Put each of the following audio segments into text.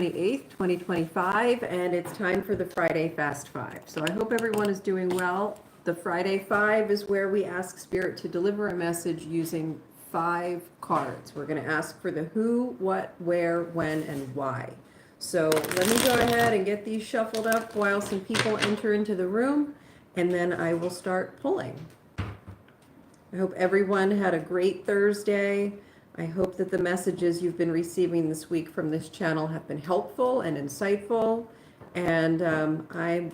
28th, 2025, and it's time for the Friday Fast Five. So I hope everyone is doing well. The Friday Five is where we ask Spirit to deliver a message using 5 cards. We're going to ask for the who, what, where, when, and why. So let me go ahead and get these shuffled up while some people enter into the room, and then I will start pulling. I hope everyone had a great Thursday. I hope that the messages you've been receiving this week from this channel have been helpful and insightful. And I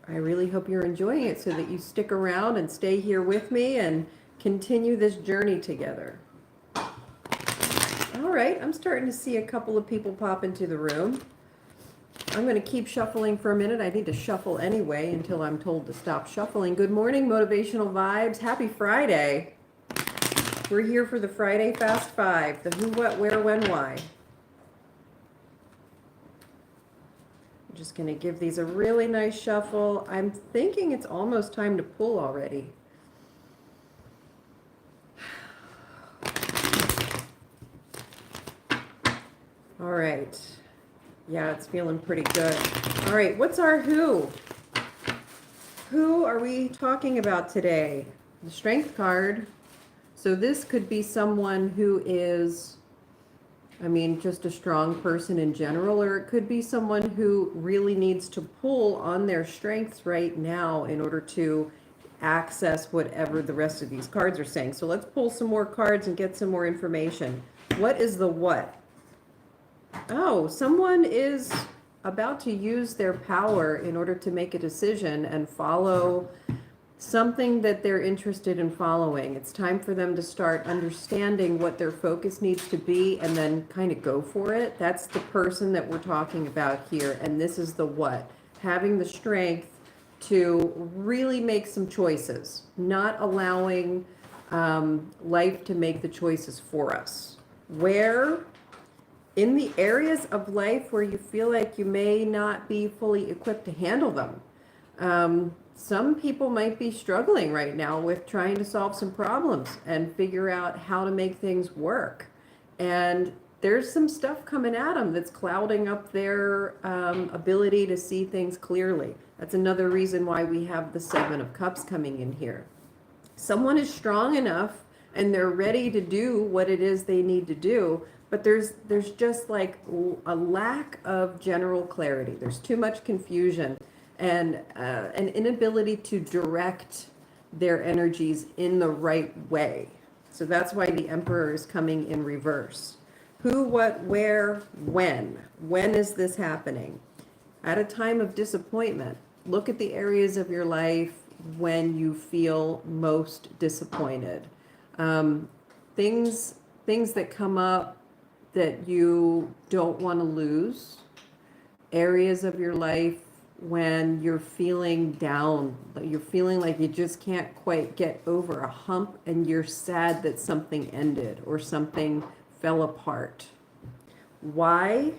really hope you're enjoying it so that you stick around and stay here with me and continue this journey together. All right, I'm starting to see a couple of people pop into the room. I'm going to keep shuffling for a minute. I need to shuffle anyway until I'm told to stop shuffling. Good morning, Motivational Vibes. Happy Friday. We're here for the Friday Fast Five, the who, what, where, when, why. I'm just going to give these a really nice shuffle. I'm thinking it's almost time to pull already. All right. Yeah, it's feeling pretty good. All right, what's our who? Who are we talking about today? The Strength card. So this could be someone who is, just a strong person in general, or it could be someone who really needs to pull on their strengths right now in order to access whatever the rest of these cards are saying. So let's pull some more cards and get some more information. What is the what? Oh, someone is about to use their power in order to make a decision and follow something that they're interested in following. It's time for them to start understanding what their focus needs to be and then kind of go for it. That's the person that we're talking about here. And this is the what. Having the strength to really make some choices, not allowing life to make the choices for us. Where? In the areas of life where you feel like you may not be fully equipped to handle them. Some people might be struggling right now with trying to solve some problems and figure out how to make things work. And there's some stuff coming at them that's clouding up their ability to see things clearly. That's another reason why we have the 7 of Cups coming in here. Someone is strong enough and they're ready to do what it is they need to do, but there's just like a lack of general clarity. There's too much confusion and an inability to direct their energies in the right way. So that's why the Emperor is coming in reverse. Who, what, where, when? When is this happening? At a time of disappointment. Look at the areas of your life when you feel most disappointed. Things that come up that you don't want to lose. Areas of your life when you're feeling down, you're feeling like you just can't quite get over a hump and you're sad that something ended or something fell apart. Why?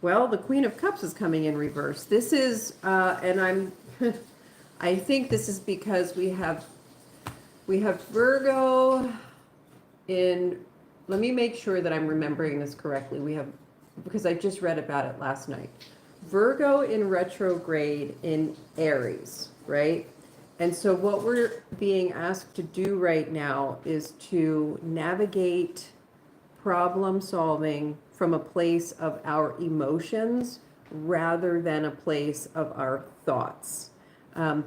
Well, the Queen of Cups is coming in reverse. This is, I think this is because we have Virgo in, let me make sure that I'm remembering this correctly. Because I just read about it last night. Virgo in retrograde in Aries, right? And so what we're being asked to do right now is to navigate problem solving from a place of our emotions rather than a place of our thoughts.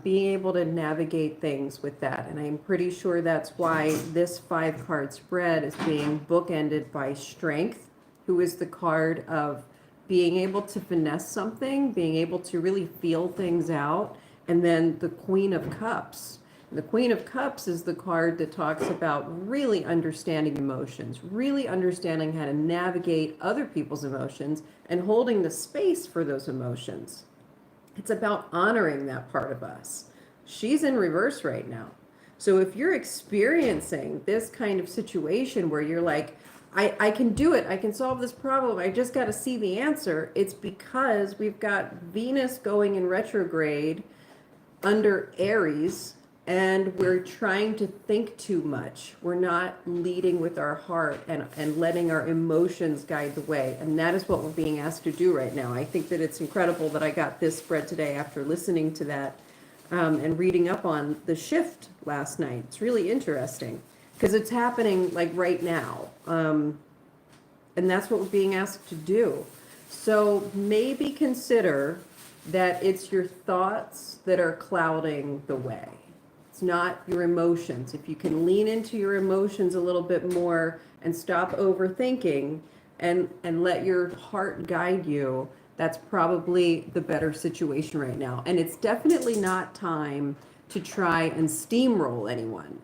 Being able to navigate things with that. And I'm pretty sure that's why this 5-card spread is being bookended by Strength, who is the card of being able to finesse something, being able to really feel things out, and then the Queen of Cups. The Queen of Cups is the card that talks about really understanding emotions, really understanding how to navigate other people's emotions and holding the space for those emotions. It's about honoring that part of us. She's in reverse right now. So if you're experiencing this kind of situation where you're like, I can do it, I can solve this problem, I just got to see the answer, it's because we've got Venus going in retrograde under Aries, and we're trying to think too much. We're not leading with our heart and letting our emotions guide the way. And that is what we're being asked to do right now. I think that it's incredible that I got this spread today after listening to that and reading up on the shift last night. It's really interesting because it's happening like right now. And that's what we're being asked to do. So maybe consider that it's your thoughts that are clouding the way. It's not your emotions. If you can lean into your emotions a little bit more and stop overthinking and let your heart guide you, that's probably the better situation right now. And it's definitely not time to try and steamroll anyone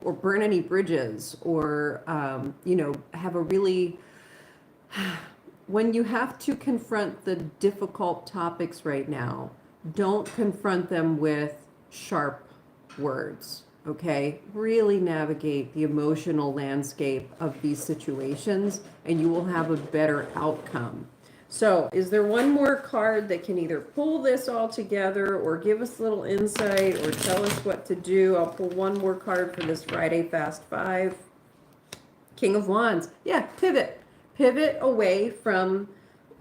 or burn any bridges or, have a really... When you have to confront the difficult topics right now, don't confront them with sharp words, okay? Really navigate the emotional landscape of these situations and you will have a better outcome. So, is there one more card that can either pull this all together or give us a little insight or tell us what to do? I'll pull one more card for this Friday Fast 5. King of Wands. Yeah, pivot. Pivot away from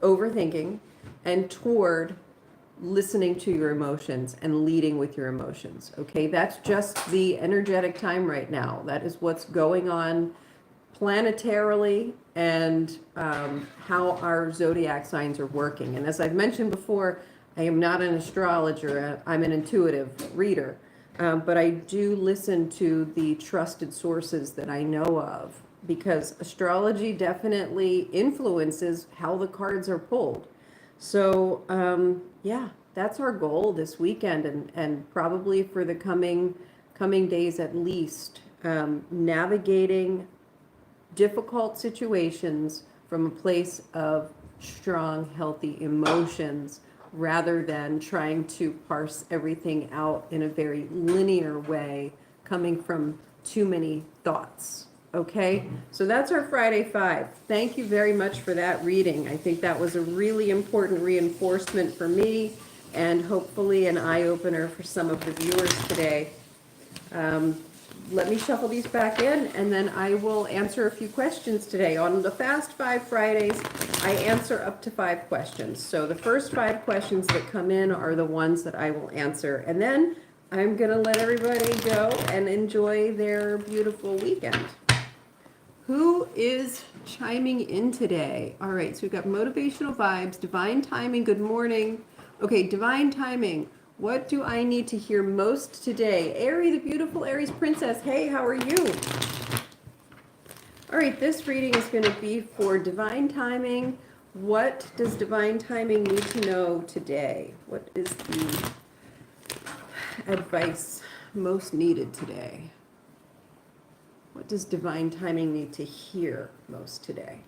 overthinking and toward listening to your emotions and leading with your emotions. Okay, that's just the energetic time right now. That is what's going on planetarily and how our zodiac signs are working. And as I've mentioned before, I am not an astrologer. I'm an intuitive reader. But I do listen to the trusted sources that I know of because astrology definitely influences how the cards are pulled. So, yeah, that's our goal this weekend and probably for the coming days at least, navigating difficult situations from a place of strong, healthy emotions rather than trying to parse everything out in a very linear way coming from too many thoughts. Okay, so that's our Friday 5. Thank you very much for that reading. I think that was a really important reinforcement for me and hopefully an eye-opener for some of the viewers today. Let me shuffle these back in and then I will answer a few questions today. On the Fast 5 Fridays, I answer up to 5 questions. So the first 5 questions that come in are the ones that I will answer. And then I'm going to let everybody go and enjoy their beautiful weekend. Who is chiming in today? All right, so we've got motivational vibes, divine timing, good morning. Okay, divine timing. What do I need to hear most today? Ari, the beautiful Aries princess. Hey, how are you? All right, this reading is going to be for divine timing. What does divine timing need to know today? What is the advice most needed today? What does divine timing need to hear most today?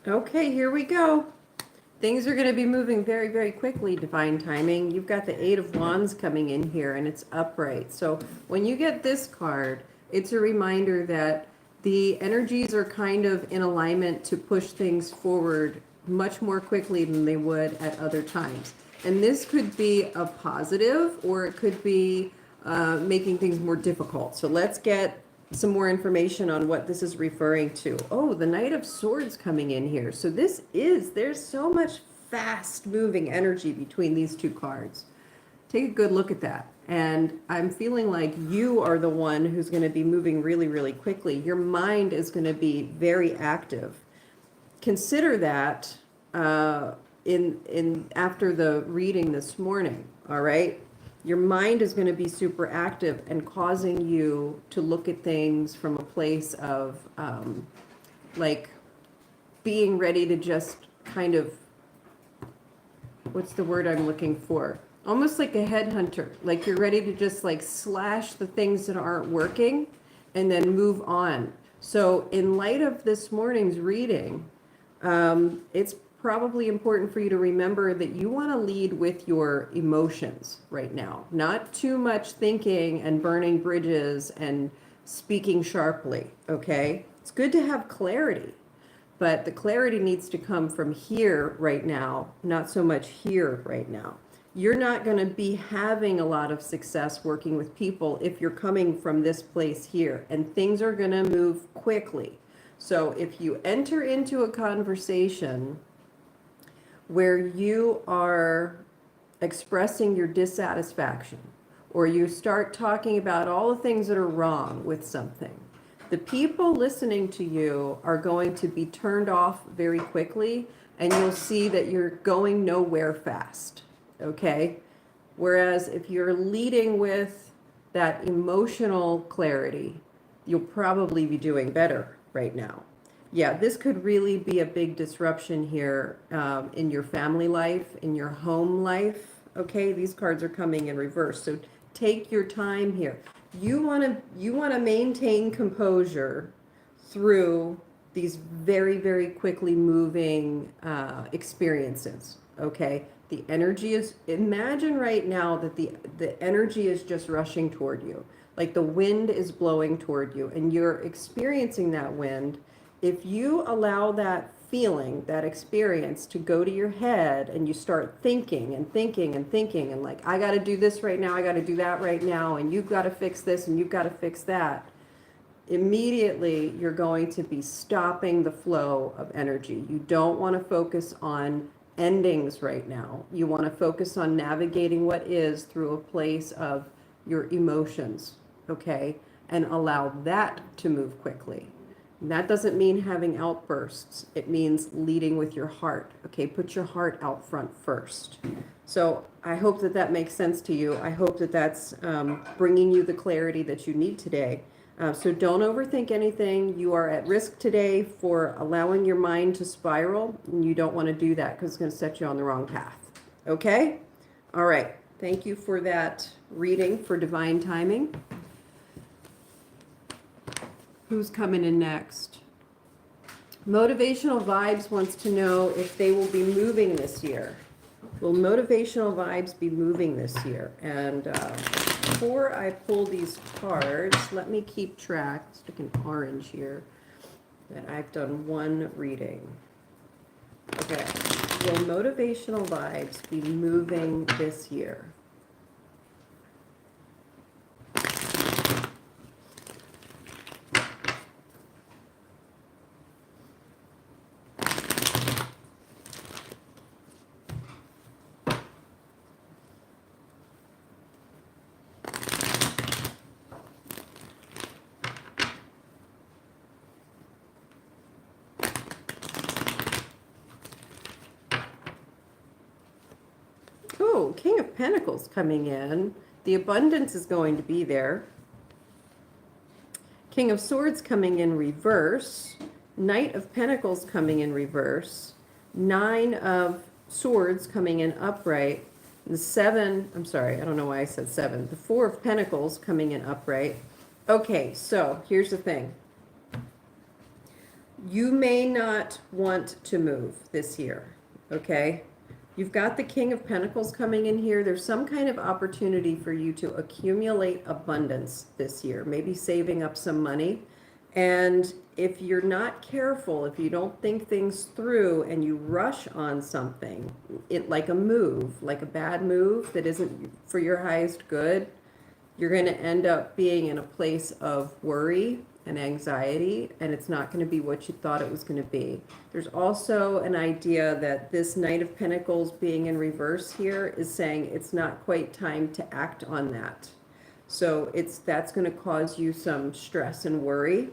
Okay, here we go. Things are going to be moving very, very quickly, divine timing. You've got the 8 of Wands coming in here, and it's upright. So when you get this card, it's a reminder that the energies are kind of in alignment to push things forward much more quickly than they would at other times. And this could be a positive, or it could be making things more difficult. So let's get some more information on what this is referring to. Oh, the Knight of Swords coming in here. So there's so much fast moving energy between these two cards. Take a good look at that. And I'm feeling like you are the one who's going to be moving really, really quickly. Your mind is going to be very active. Consider that in after the reading this morning, all right? Your mind is going to be super active and causing you to look at things from a place of like being ready to just kind of, what's the word I'm looking for? Almost like a headhunter. Like you're ready to just like slash the things that aren't working and then move on. So in light of this morning's reading, it's probably important for you to remember that you want to lead with your emotions right now. Not too much thinking and burning bridges and speaking sharply, okay? It's good to have clarity. But the clarity needs to come from here right now, not so much here right now. You're not going to be having a lot of success working with people if you're coming from this place here, and things are going to move quickly. So if you enter into a conversation where you are expressing your dissatisfaction, or you start talking about all the things that are wrong with something, the people listening to you are going to be turned off very quickly, and you'll see that you're going nowhere fast, okay? Whereas if you're leading with that emotional clarity, you'll probably be doing better right now. Yeah, this could really be a big disruption here in your family life, in your home life, okay? These cards are coming in reverse, so take your time here. You want to maintain composure through these very, very quickly moving experiences, okay? The energy is, imagine right now that the energy is just rushing toward you. Like the wind is blowing toward you and you're experiencing that wind. If you allow that feeling, that experience to go to your head and you start thinking and thinking and thinking and like, I got to do this right now, I got to do that right now, and you've got to fix this and you've got to fix that, immediately you're going to be stopping the flow of energy. You don't want to focus on endings right now. You want to focus on navigating what is through a place of your emotions, okay? And allow that to move quickly. And that doesn't mean having outbursts. It means leading with your heart, okay? Put your heart out front first. So I hope that that makes sense to you. I hope that that's bringing you the clarity that you need today. So don't overthink anything. You are at risk today for allowing your mind to spiral, and you don't want to do that because it's going to set you on the wrong path. Okay? All right. Thank you for that reading for divine timing. Who's coming in next? Motivational Vibes wants to know if they will be moving this year. Will Motivational Vibes be moving this year? And before I pull these cards, let me keep track, stick an orange here, that I've done one reading. Okay. Will Motivational Vibes be moving this year? Oh, King of Pentacles coming in. The abundance is going to be there. King of Swords coming in reverse. Knight of Pentacles coming in reverse. Nine of Swords coming in upright. The seven, I'm sorry, I don't know why I said seven. The Four of Pentacles coming in upright. Okay, so here's the thing. You may not want to move this year, okay? You've got the King of Pentacles coming in here. There's some kind of opportunity for you to accumulate abundance this year, maybe saving up some money. And if you're not careful, if you don't think things through and you rush on something, like a move, like a bad move that isn't for your highest good, you're going to end up being in a place of worry and anxiety, and it's not going to be what you thought it was going to be. There's also an idea that this Knight of Pentacles being in reverse here is saying it's not quite time to act on that. So that's going to cause you some stress and worry.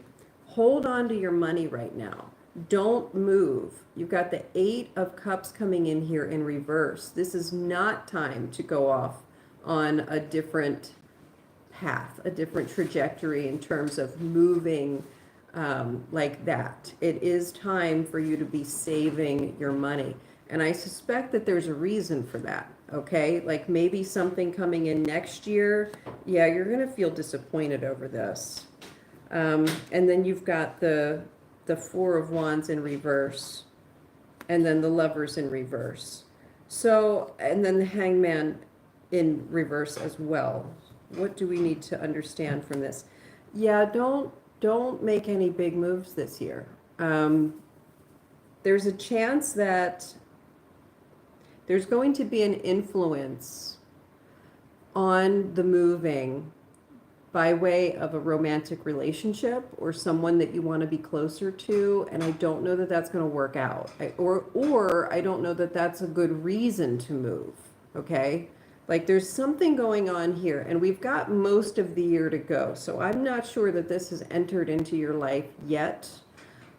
Hold on to your money right now. Don't move. You've got the Eight of Cups coming in here in reverse. This is not time to go off on a different path, a different trajectory in terms of moving like that. It is time for you to be saving your money. And I suspect that there's a reason for that, okay? Like maybe something coming in next year, yeah, you're going to feel disappointed over this. And then you've got the Four of Wands in reverse, and then the Lovers in reverse. So, and then the Hangman in reverse as well. What do we need to understand from this? Yeah, don't make any big moves this year. There's a chance that there's going to be an influence on the moving by way of a romantic relationship or someone that you want to be closer to, and I don't know that that's going to work out. Or I don't know that that's a good reason to move, okay? Like there's something going on here, and we've got most of the year to go, so I'm not sure that this has entered into your life yet,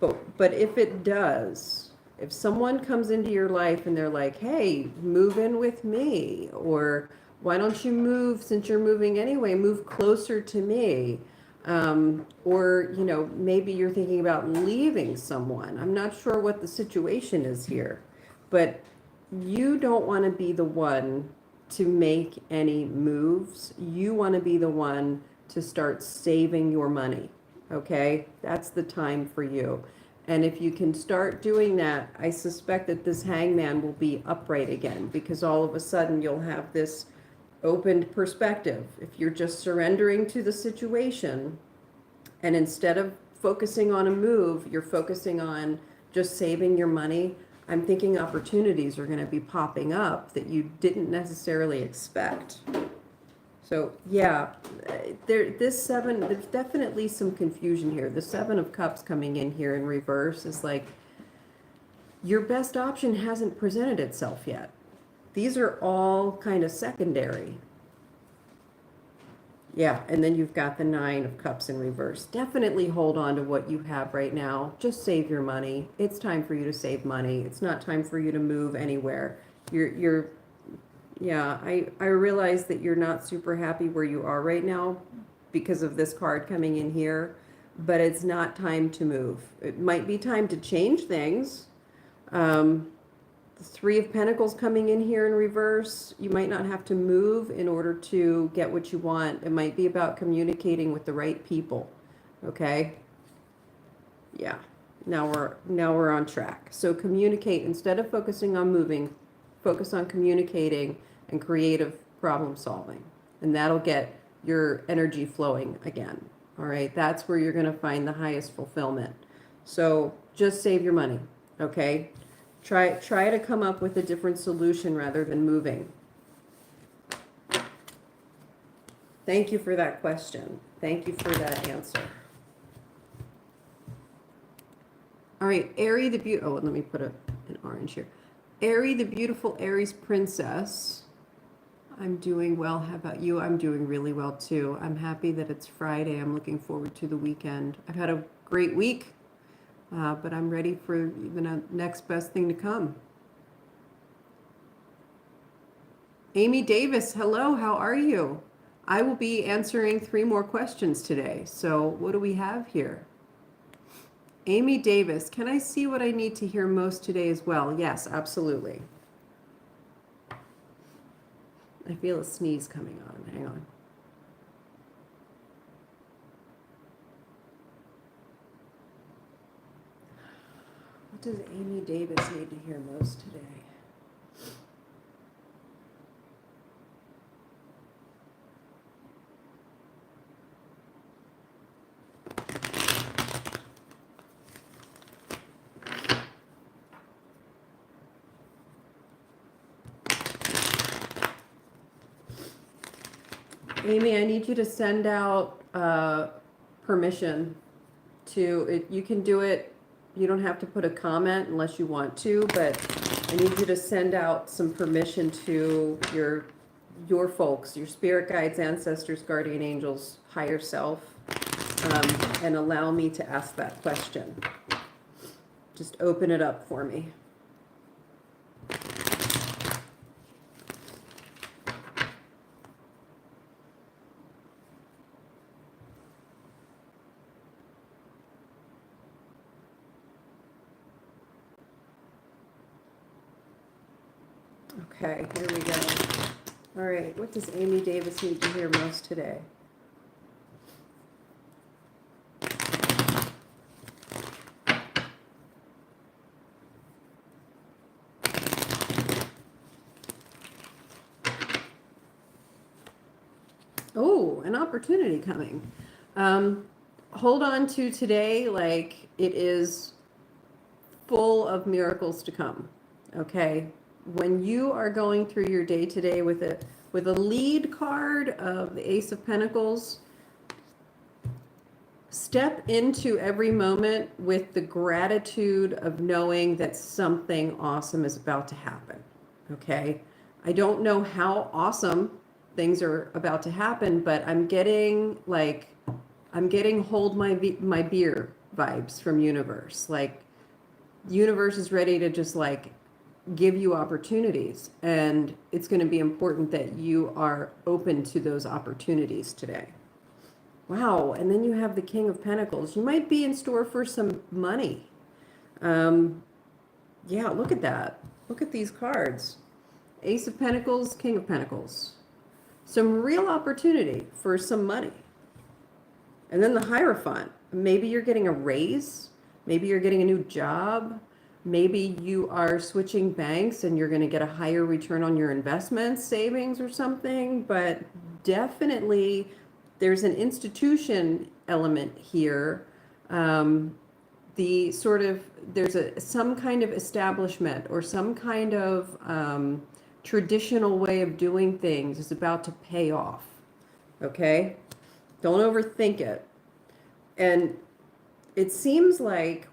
but if it does, if someone comes into your life and they're like, hey, move in with me, or why don't you move, since you're moving anyway, move closer to me. Or, you know, maybe you're thinking about leaving someone. I'm not sure what the situation is here, but you don't want to be the one to make any moves. You want to be the one to start saving your money. Okay? That's the time for you. And if you can start doing that, I suspect that this Hangman will be upright again, because all of a sudden you'll have this opened perspective. If you're just surrendering to the situation, and instead of focusing on a move, you're focusing on just saving your money, I'm thinking opportunities are going to be popping up that you didn't necessarily expect. So yeah, there's definitely some confusion here. The Seven of Cups coming in here in reverse is like, your best option hasn't presented itself yet. These are all kind of secondary. Yeah, and then you've got the Nine of Cups in reverse. Definitely hold on to what you have right now. Just save your money. It's time for you to save money. It's not time for you to move anywhere. Yeah, I realize that you're not super happy where you are right now because of this card coming in here, but it's not time to move. It might be time to change things. The Three of Pentacles coming in here in reverse. You might not have to move in order to get what you want. It might be about communicating with the right people. Okay? Yeah. Now we're on track. So communicate. Instead of focusing on moving, focus on communicating and creative problem solving. And that'll get your energy flowing again. All right? That's where you're going to find the highest fulfillment. So just save your money. Okay? Try to come up with a different solution rather than moving. Thank you for that question. Thank you for that answer. All right, Aries the beautiful. Oh, let me put an orange here. Aries the beautiful Aries princess. I'm doing well. How about you? I'm doing really well too. I'm happy that it's Friday. I'm looking forward to the weekend. I've had a great week. But I'm ready for even a next best thing to come. Amy Davis, hello, how are you? I will be answering 3 more questions today. So what do we have here? Amy Davis, can I see what I need to hear most today as well? Yes, absolutely. I feel a sneeze coming on. Hang on. What does Amy Davis need to hear most today? Amy, I need you to send out permission to it. You can do it. You don't have to put a comment unless you want to, but I need you to send out some permission to your folks, your spirit guides, ancestors, guardian angels, higher self, and allow me to ask that question. Just open it up for me. Okay, here we go. All right, what does Amy Davis need to hear most today? Oh, an opportunity coming. Hold on to today like it is full of miracles to come. Okay? When you are going through your day today with a lead card of the Ace of Pentacles, step into every moment with the gratitude of knowing that something awesome is about to happen. Okay? I don't know how awesome things are about to happen, but I'm getting hold my beer vibes from universe. Like universe is ready to just like give you opportunities, and it's going to be important that you are open to those opportunities today. Wow, and then you have the King of Pentacles. You might be in store for some money. Yeah, look at that. Look at these cards. Ace of Pentacles, King of Pentacles. Some real opportunity for some money. And then the Hierophant. Maybe you're getting a raise. Maybe you're getting a new job. Maybe you are switching banks and you're going to get a higher return on your investments, savings or something. But definitely there's an institution element here. There's some kind of establishment or some kind of traditional way of doing things is about to pay off. Okay? Don't overthink it. And it seems like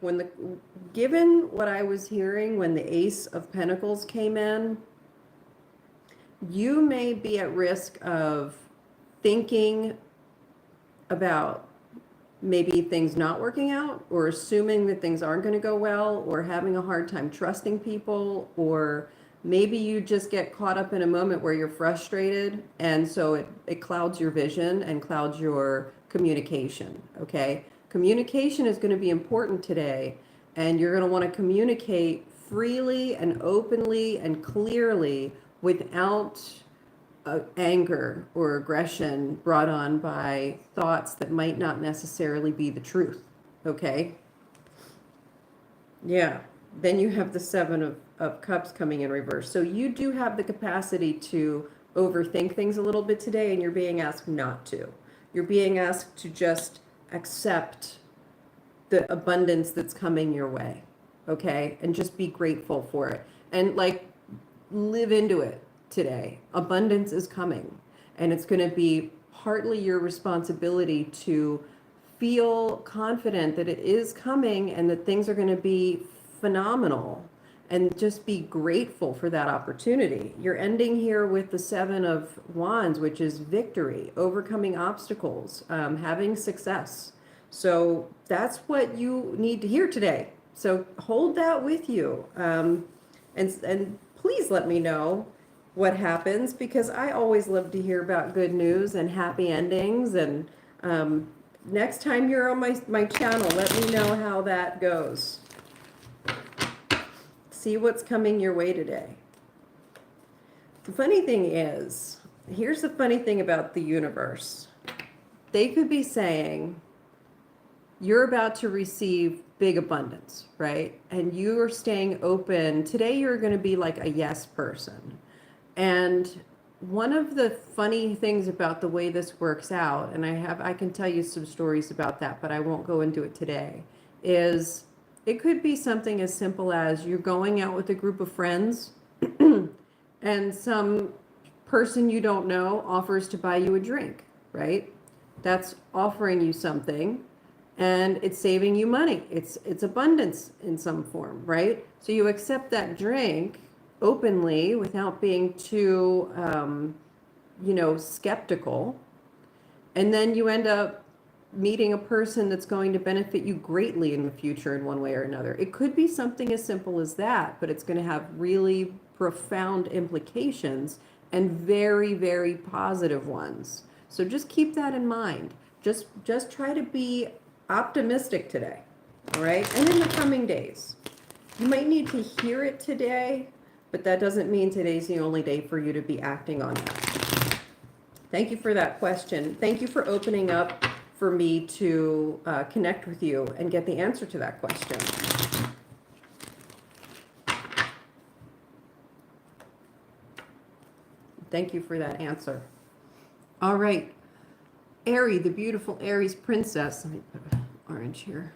given what I was hearing when the Ace of Pentacles came in, you may be at risk of thinking about maybe things not working out, or assuming that things aren't going to go well, or having a hard time trusting people, or maybe you just get caught up in a moment where you're frustrated, and so it clouds your vision and clouds your communication. Okay, communication is going to be important today, and you're going to want to communicate freely and openly and clearly without anger or aggression brought on by thoughts that might not necessarily be the truth. Okay? Yeah. Then you have the Seven of Cups coming in reverse. So you do have the capacity to overthink things a little bit today, and you're being asked not to. You're being asked to just accept the abundance that's coming your way. Okay? And just be grateful for it. And like live into it today. Abundance is coming, and it's going to be partly your responsibility to feel confident that it is coming and that things are going to be phenomenal, and just be grateful for that opportunity. You're ending here with the Seven of Wands, which is victory, overcoming obstacles, having success. So that's what you need to hear today. So hold that with you, and please let me know what happens, because I always love to hear about good news and happy endings. And next time you're on my channel, let me know how that goes. See what's coming your way today. The funny thing is, here's the funny thing about the universe. They could be saying, you're about to receive big abundance, right? And you are staying open. Today you're going to be like a yes person. And one of the funny things about the way this works out, and I can tell you some stories about that, but I won't go into it today, is it could be something as simple as you're going out with a group of friends and some person you don't know offers to buy you a drink, right? That's offering you something, and it's saving you money. It's abundance in some form, right? So you accept that drink openly without being too, skeptical. And then you end up meeting a person that's going to benefit you greatly in the future in one way or another. It could be something as simple as that, but it's going to have really profound implications, and very, very positive ones. So just keep that in mind. Just try to be optimistic today. All right. And in the coming days, you might need to hear it today, but that doesn't mean today's the only day for you to be acting on that. Thank you for that question. Thank you for opening up for me to connect with you and get the answer to that question. Thank you for that answer. All right. Aries, the beautiful Aries princess. Let me put an orange here.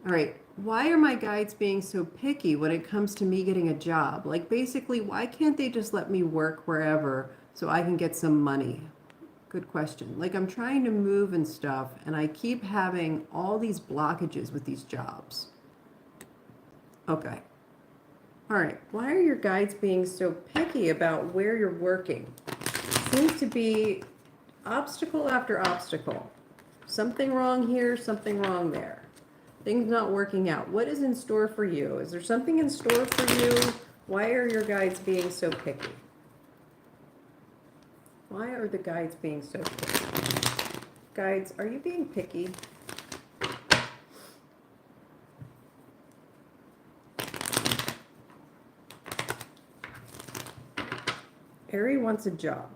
All right. Why are my guides being so picky when it comes to me getting a job? Like, basically, why can't they just let me work wherever so I can get some money? Good question. Like, I'm trying to move and stuff, and I keep having all these blockages with these jobs. Okay. All right. Why are your guides being so picky about where you're working? Seems to be obstacle after obstacle. Something wrong here, something wrong there. Things not working out. What is in store for you? Is there something in store for you? Why are your guides being so picky? Why are the guides being so picky? Guides, are you being picky? Aries wants a job.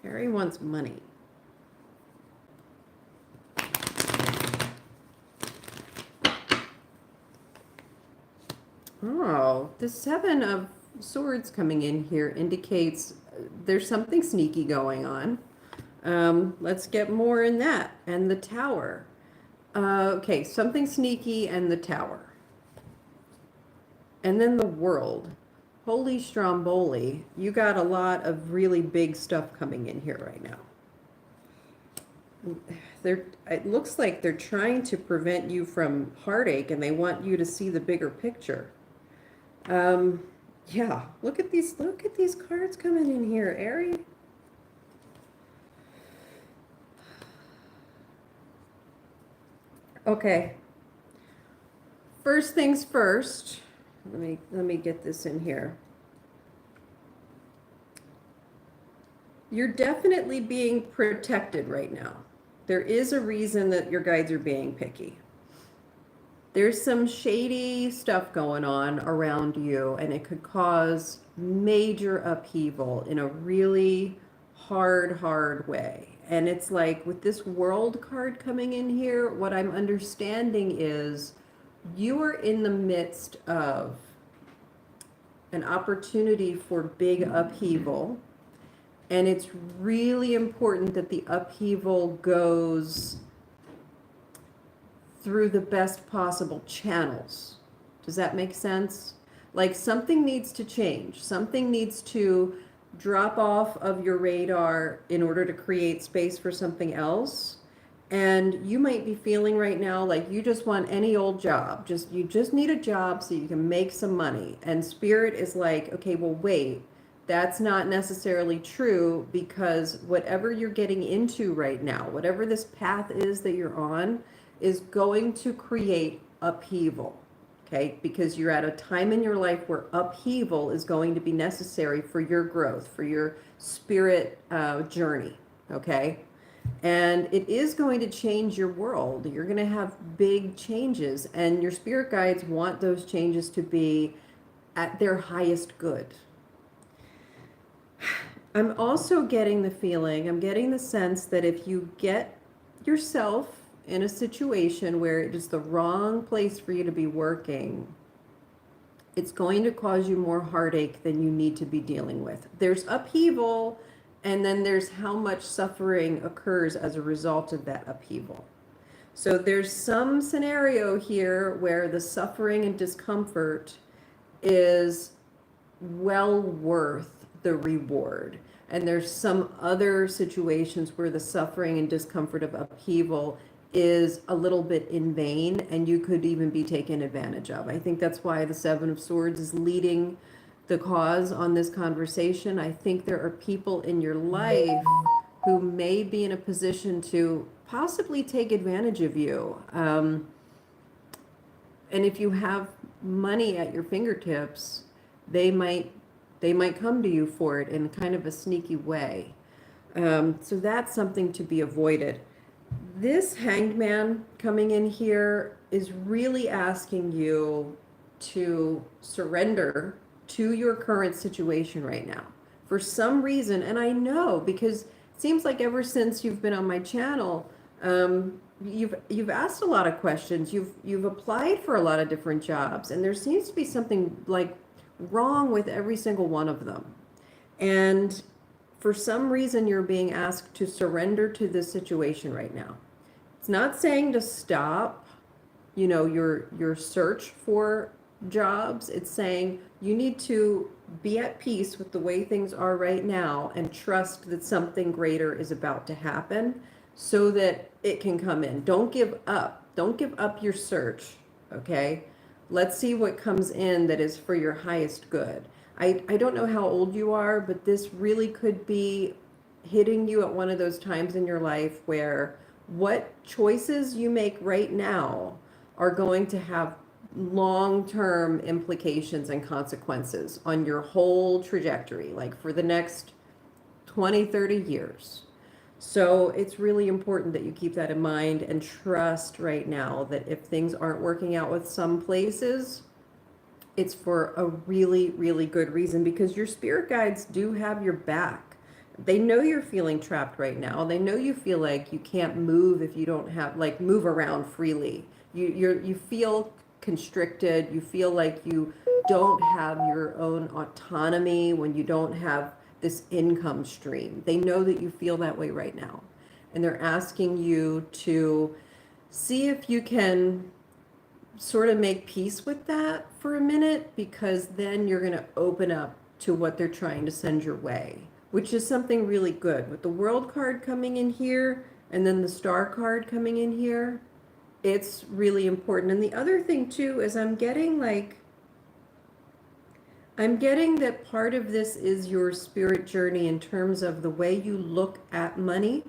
Aries wants money. Oh, the Seven of Swords coming in here indicates there's something sneaky going on. Let's get more in that. And the Tower. Okay, something sneaky and the Tower. And then the World. Holy Stromboli, you got a lot of really big stuff coming in here right now. It looks like they're trying to prevent you from heartache, and they want you to see the bigger picture. Yeah, look at these cards coming in here, Aries. Okay. First things first. Let me get this in here. You're definitely being protected right now. There is a reason that your guides are being picky. There's some shady stuff going on around you, and it could cause major upheaval in a really hard way. And it's like with this World card coming in here, what I'm understanding is you are in the midst of an opportunity for big upheaval, and it's really important that the upheaval goes through the best possible channels. Does that make sense? Like, something needs to change. Something needs to drop off of your radar in order to create space for something else. And you might be feeling right now like you just want any old job. You just need a job so you can make some money. And Spirit is like, okay, well, wait, that's not necessarily true, because whatever you're getting into right now, whatever this path is that you're on, is going to create upheaval. Okay, because you're at a time in your life where upheaval is going to be necessary for your growth, for your spirit journey. Okay. And it is going to change your world. You're going to have big changes, and your spirit guides want those changes to be at their highest good. I'm also getting the feeling, I'm getting the sense that if you get yourself in a situation where it is the wrong place for you to be working, it's going to cause you more heartache than you need to be dealing with. There's upheaval, and then there's how much suffering occurs as a result of that upheaval. So there's some scenario here where the suffering and discomfort is well worth the reward. And there's some other situations where the suffering and discomfort of upheaval is a little bit in vain, and you could even be taken advantage of. I think that's why the Seven of Swords is leading the cause on this conversation. I think there are people in your life who may be in a position to possibly take advantage of you. And if you have money at your fingertips, they might come to you for it in kind of a sneaky way. So that's something to be avoided. This Hanged Man coming in here is really asking you to surrender to your current situation right now. For some reason, and I know because it seems like ever since you've been on my channel, you've asked a lot of questions. You've applied for a lot of different jobs, and there seems to be something like wrong with every single one of them. And for some reason, you're being asked to surrender to this situation right now. It's not saying to stop, your search for jobs. It's saying you need to be at peace with the way things are right now and trust that something greater is about to happen so that it can come in. Don't give up. Don't give up your search, okay? Let's see what comes in that is for your highest good. I don't know how old you are, but this really could be hitting you at one of those times in your life where what choices you make right now are going to have long-term implications and consequences on your whole trajectory, like for the next 20, 30 years. So it's really important that you keep that in mind and trust right now that if things aren't working out with some places, it's for a really, really good reason, because your spirit guides do have your back. They know you're feeling trapped right now. They know you feel like you can't move if you don't have, like, move around freely. You feel constricted. You feel like you don't have your own autonomy when you don't have this income stream. They know that you feel that way right now. And they're asking you to see if you can sort of make peace with that for a minute, because then you're going to open up to what they're trying to send your way, which is something really good. With the World card coming in here and then the Star card coming in here, it's really important. And the other thing too is I'm getting that part of this is your spirit journey in terms of the way you look at money.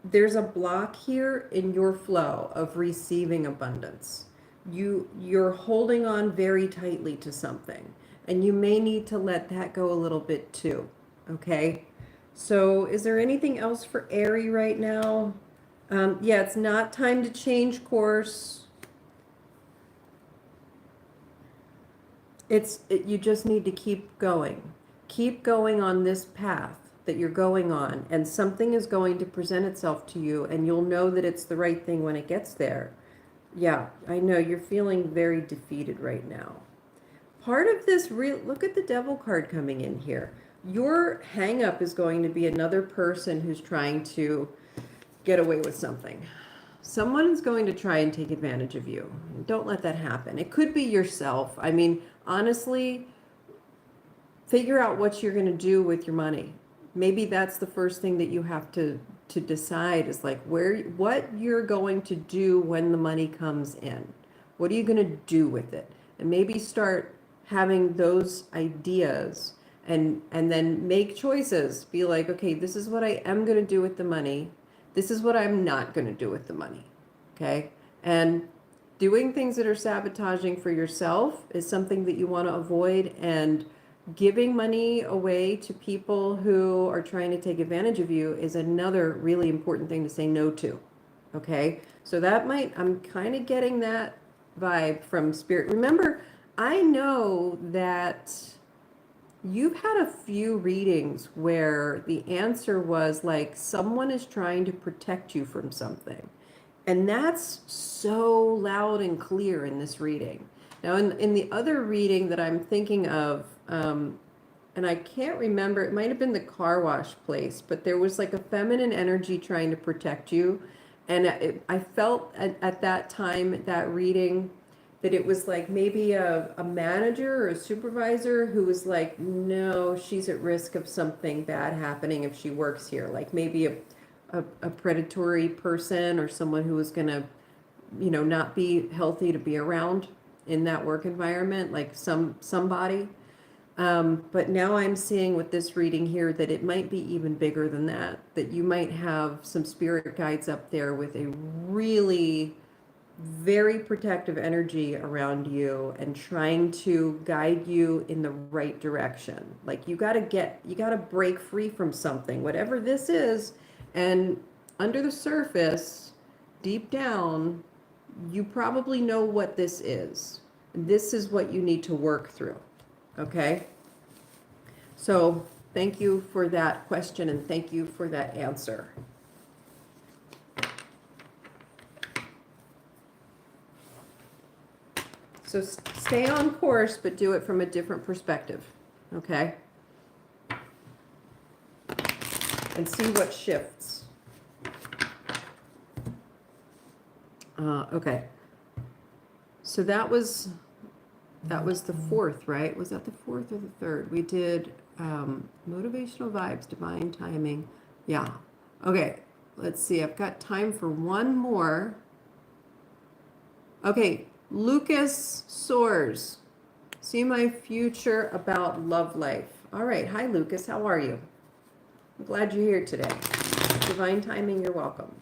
There's a block here in your flow of receiving abundance. You're holding on very tightly to something, and you may need to let that go a little bit too. Okay. So is there anything else for Aries right now? Yeah, it's not time to change course. You just need to keep going. Keep going on this path that you're going on, and something is going to present itself to you, and you'll know that it's the right thing when it gets there. Yeah, I know you're feeling very defeated right now. Part of this, look at the Devil card coming in here. Your hang up is going to be another person who's trying to get away with something. Someone's going to try and take advantage of you. Don't let that happen. It could be yourself. I mean, honestly, figure out what you're going to do with your money. Maybe that's the first thing that you have to decide, is like what you're going to do when the money comes in. What are you going to do with it? And maybe start having those ideas and then make choices. Be like, okay, this is what I am going to do with the money. This is what I'm not going to do with the money. Okay? And doing things that are sabotaging for yourself is something that you want to avoid, and giving money away to people who are trying to take advantage of you is another really important thing to say no to. Okay? So I'm kind of getting that vibe from Spirit. Remember, I know that you've had a few readings where the answer was like someone is trying to protect you from something. And that's so loud and clear in this reading. Now, in the other reading that I'm thinking of, and I can't remember, it might have been the car wash place, but there was like a feminine energy trying to protect you. And I felt at that time, that reading, that it was like maybe a manager or a supervisor who was like, no, she's at risk of something bad happening if she works here. Like maybe a predatory person, or someone who was going to, not be healthy to be around in that work environment, like somebody. But now I'm seeing with this reading here that it might be even bigger than that, that you might have some spirit guides up there with a really very protective energy around you and trying to guide you in the right direction. Like you got to break free from something, whatever this is. And under the surface, deep down, you probably know what this is. This is what you need to work through. Okay? So thank you for that question and thank you for that answer. So stay on course, but do it from a different perspective. Okay? And see what shifts. Okay. So that was the fourth, right? Was that the fourth or the third? We did motivational vibes, divine timing. Yeah. Okay. Let's see. I've got time for one more. Okay. Lucas Soares. See my future about love life. All right. Hi, Lucas. How are you? I'm glad you're here today. Divine timing, you're welcome.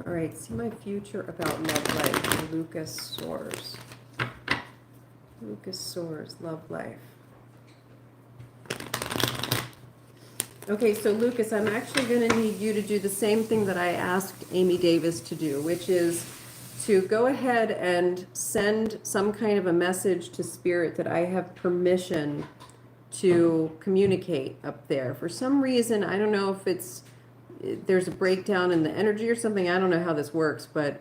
All right, see my future about love life. Lucas Soares. Lucas Soares, love life. Okay, so Lucas, I'm actually going to need you to do the same thing that I asked Amy Davis to do, which is to go ahead and send some kind of a message to Spirit that I have permission to communicate up there. For some reason, I don't know if there's a breakdown in the energy or something. I don't know how this works, but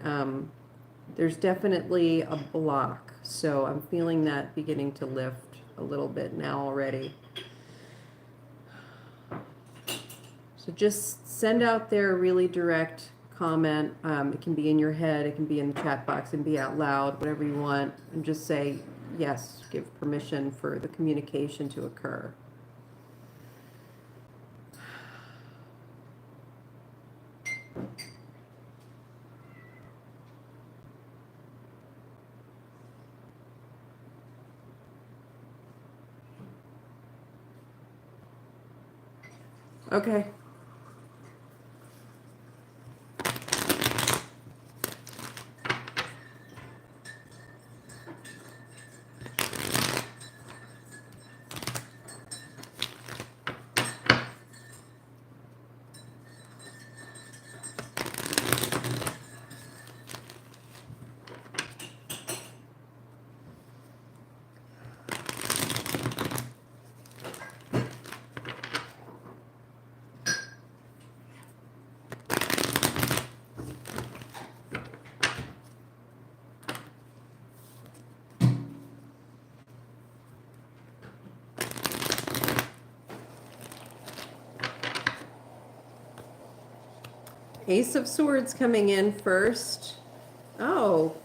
there's definitely a block. So I'm feeling that beginning to lift a little bit now already. So just send out there a really direct comment. It can be in your head, it can be in the chat box, and be out loud, whatever you want. And just say, yes, give permission for the communication to occur. Okay. Ace of Swords coming in first. Oh,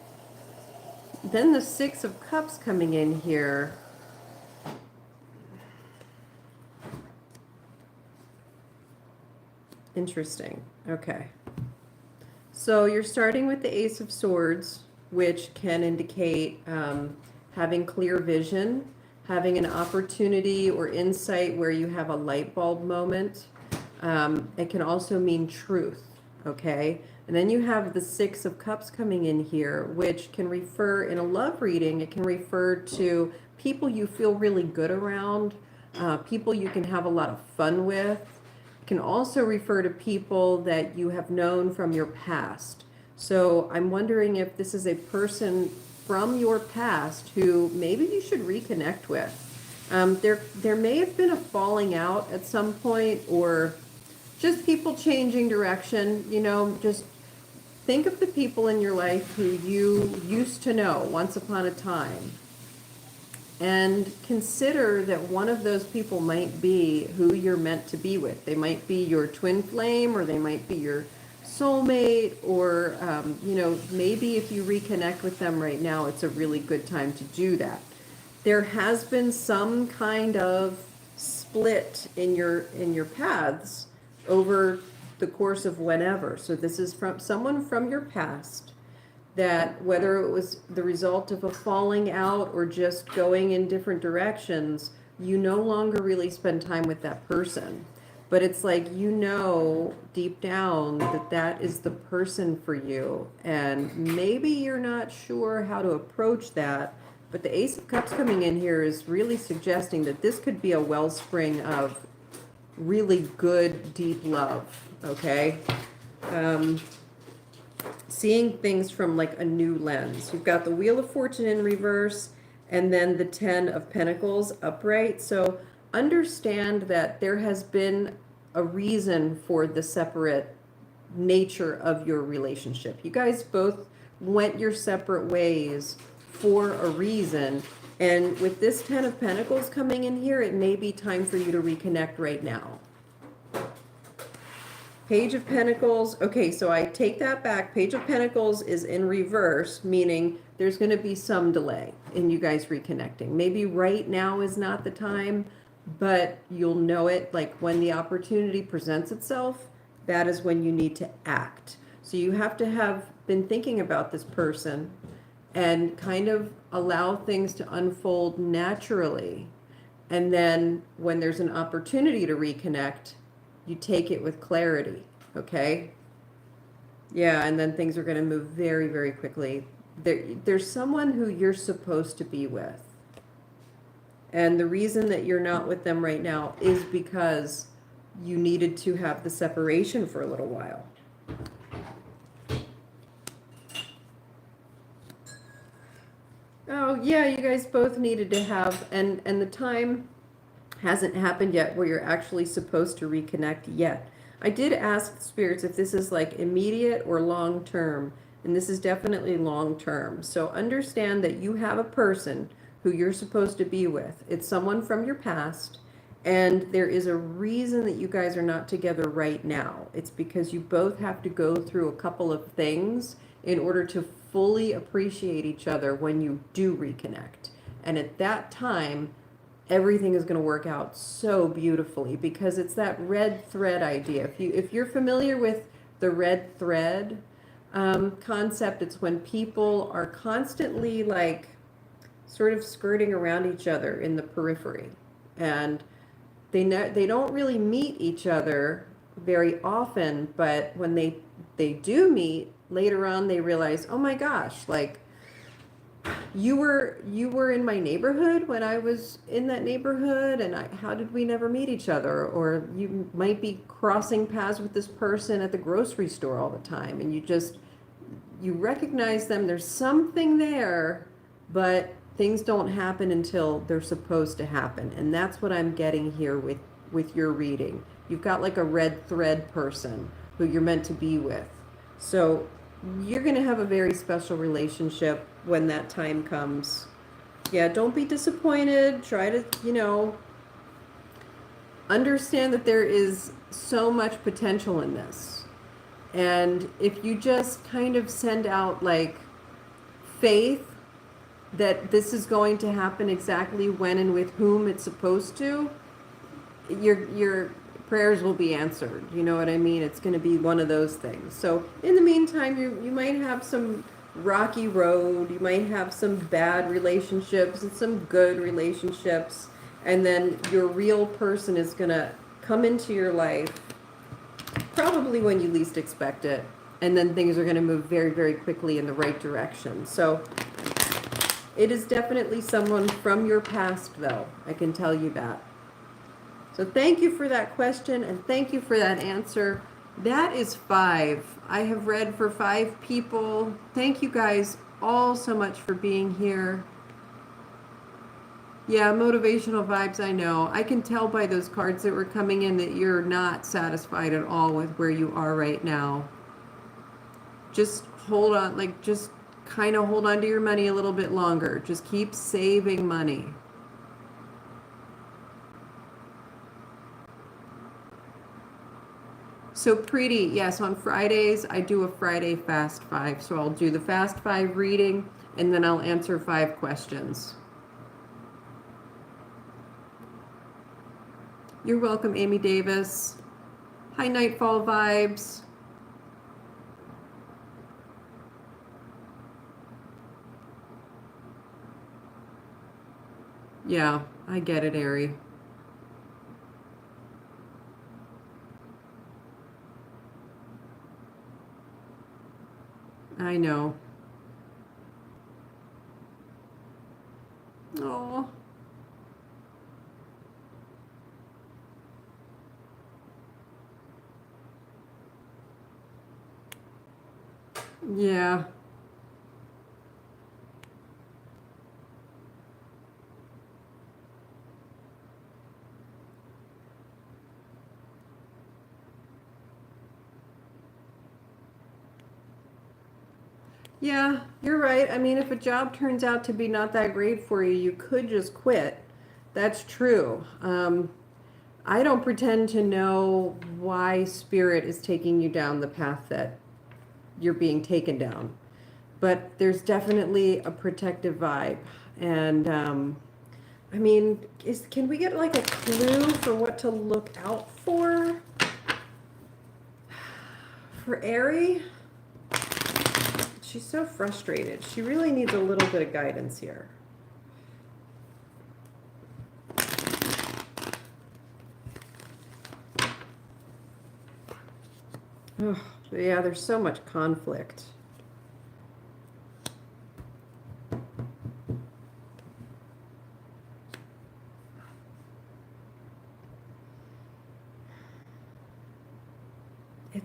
then the Six of Cups coming in here. Interesting. Okay. So you're starting with the Ace of Swords, which can indicate having clear vision, having an opportunity or insight where you have a light bulb moment. It can also mean truth. Okay. And then you have the Six of Cups coming in here, which can refer, in a love reading, it can refer to people you feel really good around, people you can have a lot of fun with. It can also refer to people that you have known from your past. So I'm wondering if this is a person from your past who maybe you should reconnect with. There may have been a falling out at some point, or just people changing direction. You know, just think of the people in your life who you used to know once upon a time, and consider that one of those people might be who you're meant to be with. They might be your twin flame, or they might be your soulmate, or you know, maybe if you reconnect with them right now, it's a really good time to do that. There has been some kind of split in your paths over the course of whenever. So this is from someone from your past, that whether it was the result of a falling out or just going in different directions, you no longer really spend time with that person. but it's like, you know, deep down that that is the person for you. And maybe you're not sure how to approach that, but the Ace of Cups coming in here is really suggesting that this could be a wellspring of really good, deep love, okay? Seeing things from like a new lens. You've got the Wheel of Fortune in reverse and then the Ten of Pentacles upright. So understand that there has been a reason for the separate nature of your relationship. You guys both went your separate ways for a reason. And with this Ten of Pentacles coming in here, it may be time for you to reconnect right now. Page of Pentacles. Okay, so I take that back. Page of Pentacles is in reverse, meaning there's going to be some delay in you guys reconnecting. Maybe right now is not the time, but you'll know it like when the opportunity presents itself. That is when you need to act. So you have to have been thinking about this person and kind of allow things to unfold naturally. And then when there's an opportunity to reconnect, you take it with clarity, okay? Yeah, and then things are going to move very, very quickly. There's someone who you're supposed to be with. And the reason that you're not with them right now is because you needed to have the separation for a little while. Oh, yeah, you guys both needed to have, and the time hasn't happened yet where you're actually supposed to reconnect yet. I did ask the spirits if this is like immediate or long term, and this is definitely long term. So understand that you have a person who you're supposed to be with. It's someone from your past, and there is a reason that you guys are not together right now. It's because you both have to go through a couple of things in order to fully appreciate each other when you do reconnect. And at that time, everything is going to work out so beautifully, because it's that red thread idea. If you're familiar with the red thread concept, it's when people are constantly like sort of skirting around each other in the periphery, and they don't really meet each other very often, but when they do meet later on, they realize, oh my gosh, like you were in my neighborhood when I was in that neighborhood, and how did we never meet each other? Or you might be crossing paths with this person at the grocery store all the time, and you recognize them, there's something there, but things don't happen until they're supposed to happen. And that's what I'm getting here with your reading. You've got like a red thread person who you're meant to be with. So you're going to have a very special relationship when that time comes. Yeah, don't be disappointed. Try to, understand that there is so much potential in this. And if you just kind of send out like faith that this is going to happen exactly when and with whom it's supposed to, your prayers will be answered. You know what I mean? It's going to be one of those things. So in the meantime, you might have some rocky road, you might have some bad relationships and some good relationships, and then your real person is going to come into your life probably when you least expect it, and then things are going to move very, very quickly in the right direction. So it is definitely someone from your past, though. I can tell you that. So thank you for that question, and thank you for that answer. That is 5. I have read for 5 people. Thank you guys all so much for being here. Yeah, motivational vibes, I know. I can tell by those cards that were coming in that you're not satisfied at all with where you are right now. Just hold on, just kind of hold on to your money a little bit longer. Just keep saving money. So Preeti, yes, on Fridays I do a Friday Fast 5. So I'll do the Fast 5 reading, and then I'll answer 5 questions. You're welcome, Amy Davis. Hi, Nightfall Vibes. Yeah, I get it, Ari. I know. Oh. Yeah. Yeah, you're right. I mean, if a job turns out to be not that great for you, you could just quit. That's true. I don't pretend to know why spirit is taking you down the path that you're being taken down, but there's definitely a protective vibe. And I mean, can we get like a clue for what to look out for Aries? She's so frustrated. She really needs a little bit of guidance here. Oh, yeah, there's so much conflict.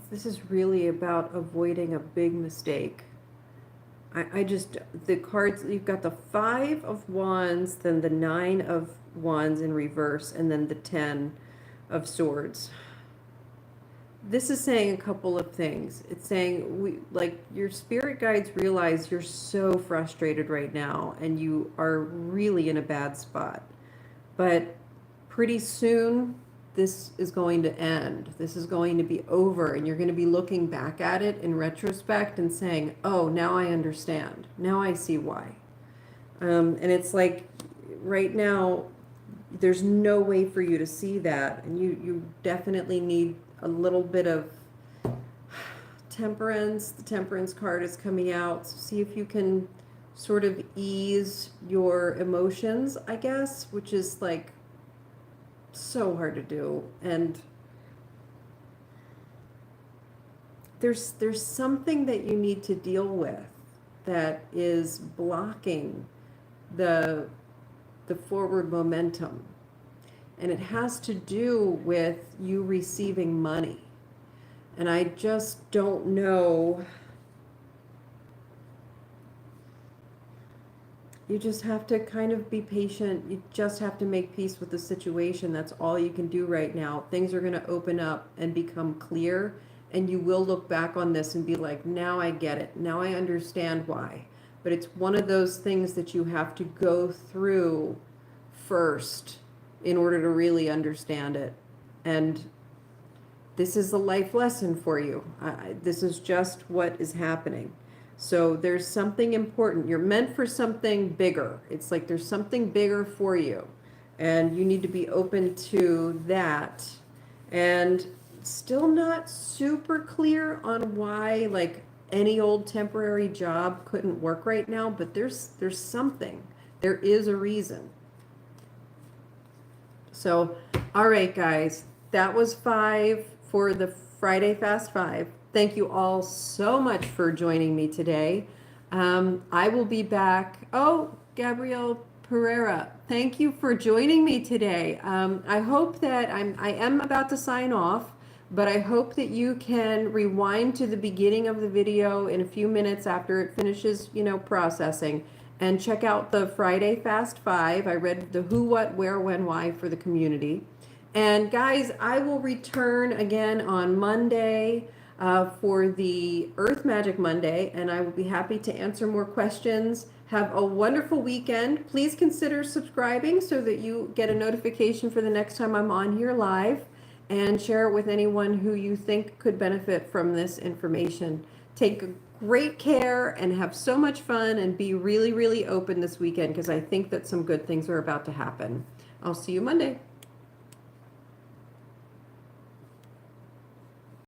This is really about avoiding a big mistake. I just, the cards, you've got the 5 of Wands, then the 9 of Wands in reverse, and then the 10 of Swords. This is saying a couple of things. It's saying, your spirit guides realize you're so frustrated right now, and you are really in a bad spot. But pretty soon, this is going to end. This is going to be over, and you're going to be looking back at it in retrospect and saying, oh, now I understand. Now I see why. And it's like right now, there's no way for you to see that. And you definitely need a little bit of temperance. The temperance card is coming out. So see if you can sort of ease your emotions, I guess, which is like so hard to do. And there's something that you need to deal with that is blocking the forward momentum, and it has to do with you receiving money. And I just don't know. You just have to kind of be patient. You just have to make peace with the situation. That's all you can do right now. Things are going to open up and become clear, and you will look back on this and be like, now I get it. Now I understand why. But it's one of those things that you have to go through first in order to really understand it. And this is a life lesson for you. This is just what is happening. So there's something important. You're meant for something bigger. It's like there's something bigger for you, and you need to be open to that. And still not super clear on why like any old temporary job couldn't work right now, but there's something. There is a reason. So, all right, guys, that was 5 for the Friday Fast 5. Thank you all so much for joining me today. I will be back. Oh, Gabrielle Pereira, thank you for joining me today. I hope that I am about to sign off, but I hope that you can rewind to the beginning of the video in a few minutes after it finishes, processing, and check out the Friday Fast 5. I read the who, what, where, when, why for the community. And guys, I will return again on Monday for the Earth Magic Monday, and I will be happy to answer more questions. Have a wonderful weekend. Please consider subscribing so that you get a notification for the next time I'm on here live, and share it with anyone who you think could benefit from this information. Take great care and have so much fun, and be really, really open this weekend, because I think that some good things are about to happen. I'll see you Monday.